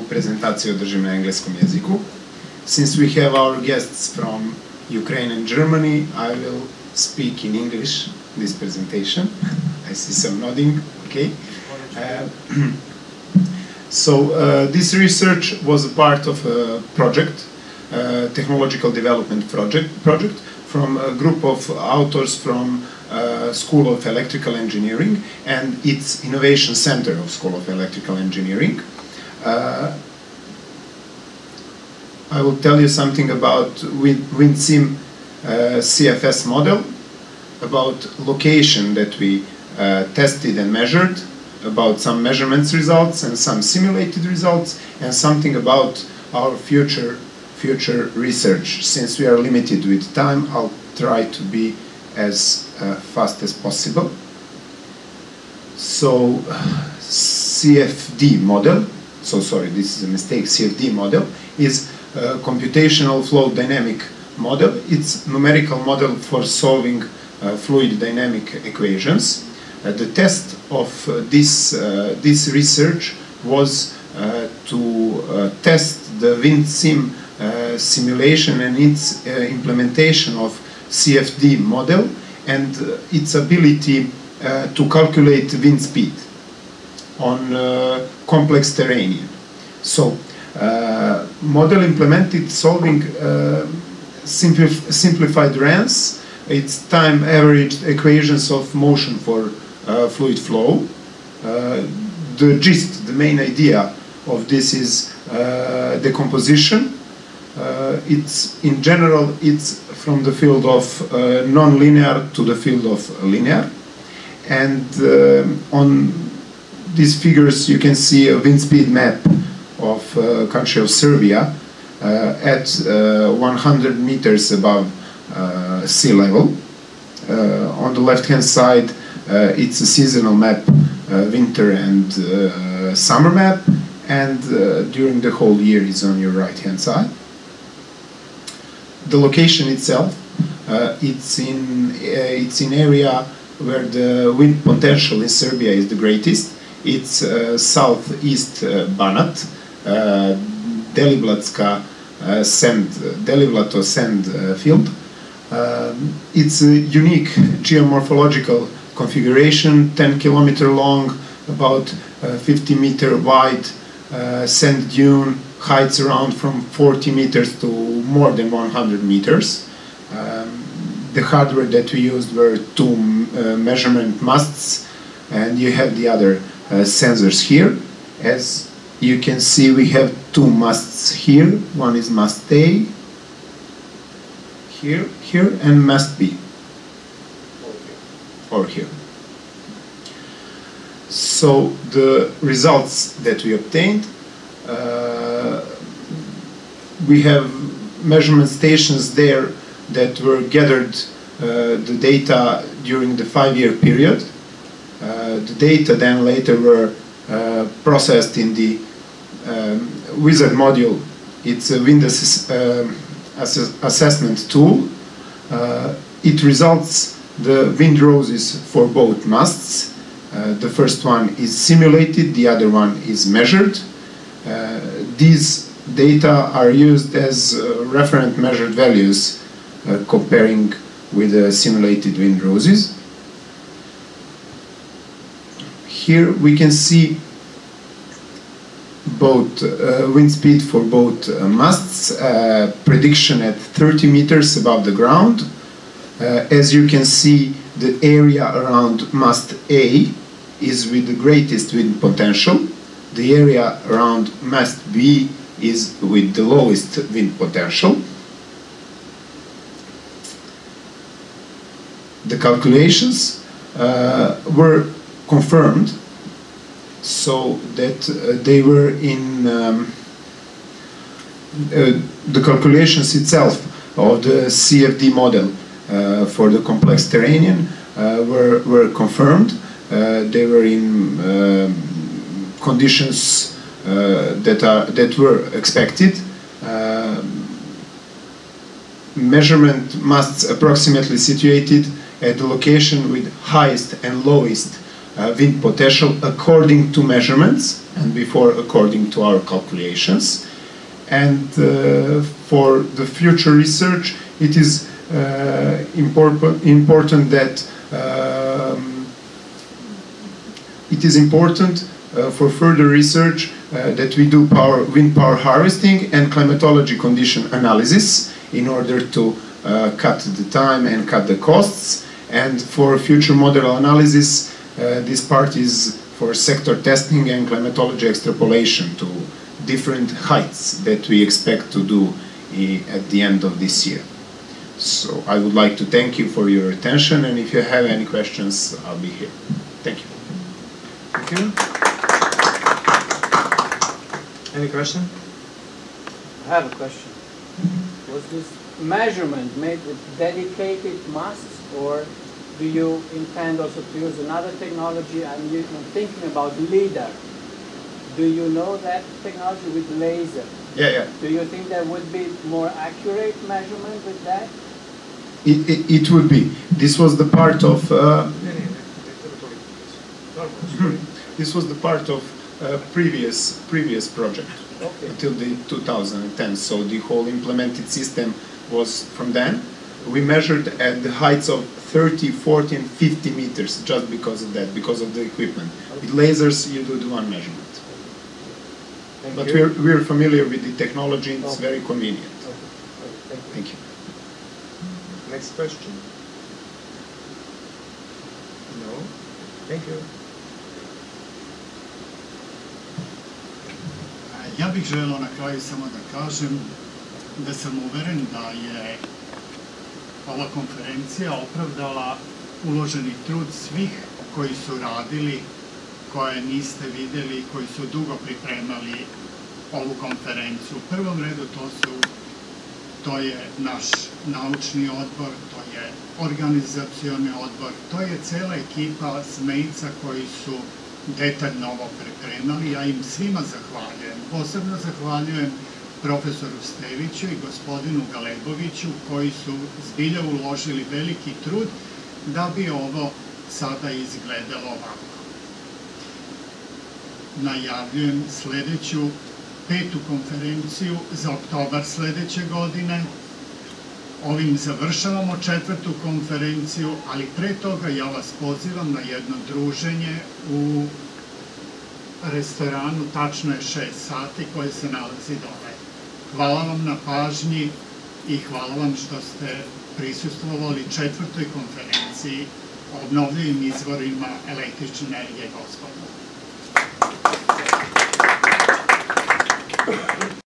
prezentaciju održim na engleskom jeziku. Since we have our guests from Ukraine and Germany, I will speak in English this presentation. I see some nodding, okay. This research was a part of a project, technological development project from a group of authors from School of Electrical Engineering and its Innovation Center of School of Electrical Engineering. I will tell you something about WindSim CFS model, about location that we tested and measured, about some measurements results and some simulated results, and something about our future research. Since we are limited with time, I'll try to be as fast as possible. So, CFD model, so sorry, this is a mistake, CFD model is a computational flow dynamic model. It's a numerical model for solving fluid dynamic equations. The test of this research was to test the WindSim simulation and its implementation of CFD model and its ability to calculate wind speed on complex terrain. So, model implemented solving simplified RANs, its time averaged equations of motion for fluid flow. The gist, the main idea of this is decomposition. It's in general, it's from the field of non-linear to the field of linear. And on these figures you can see a wind speed map of country of Serbia at 100 meters above sea level. On the left hand side it's a seasonal map, winter and summer map, and during the whole year is on your right hand side. The location itself, it's in area where the wind potential in Serbia is the greatest. It's southeast Banat, Deliblato sand field. It's a unique geomorphological configuration, 10 kilometer long, about 50 meter wide sand dune, heights around from 40 meters to more than 100 meters. The hardware that we used were two measurement masts, and you have the other sensors here. As you can see, we have two masts here. One is mast A, here, and mast B, or here. So the results that we obtained, we have measurement stations there that were gathered the data during the 5-year period. The data then later were processed in the wizard module. It's a wind assessment tool. It results the wind roses for both masts. The first one is simulated, the other one is measured. These data are used as referent measured values comparing with the simulated wind roses. Here we can see both wind speed for both masts, prediction at 30 meters above the ground. As you can see, the area around mast A is with the greatest wind potential. The area around mast B is with the lowest wind potential. The calculations were confirmed, so that they were in the calculations itself of the CFD model for the complex terrain were confirmed. They were in conditions that were expected. Measurement masts approximately situated at the location with highest and lowest wind potential according to measurements, and before according to our calculations. And for the future research, it is important that for further research that we do wind power harvesting and climatology condition analysis in order to cut the time and cut the costs. And for future model analysis, this part is for sector testing and climatology extrapolation to different heights that we expect to do at the end of this year. So I would like to thank you for your attention, and if you have any questions, I'll be here. Thank you. Thank you. Any question? I have a question. Was this measurement made with dedicated masks, or do you intend also to use another technology? I'm thinking about LIDAR. Do you know that technology with laser? Yeah. Do you think there would be more accurate measurement with that? It would be. This was the part of. This was the part of previous project until the 2010. So the whole implemented system was from then. We measured at the heights of 30, 40, and 50 meters just because of that, because of the equipment. With lasers, you do one measurement. But we're familiar with the technology, and it's very convenient. Thank you. Next question? No? Thank you. Ja bih želeo na kraju samo da kažem da sam uveren da je ova konferencija opravdala uloženi trud svih koji su radili, koje niste videli, koji su dugo pripremali ovu konferenciju. U prvom redu to je naš naučni odbor, to je organizacioni odbor, to je cela ekipa SMEITS-a koji su detaljno ovo pripremali. Ja im svima zahvaljujem. Posebno zahvaljujem profesoru Steviću i gospodinu Galeboviću koji su zbilja uložili veliki trud da bi ovo sada izgledalo ovako. Najavljujem sledeću 5. konferenciju za oktobar sledeće godine. Ovim završavamo 4. konferenciju, ali pre toga ja vas pozivam na jedno druženje u restoranu, tačno je 6 sati, koje se nalazi dole. Hvala vam na pažnji i hvala vam što ste prisustvovali 4. konferenciji o obnovljivim izvorima električne energije, gospodo.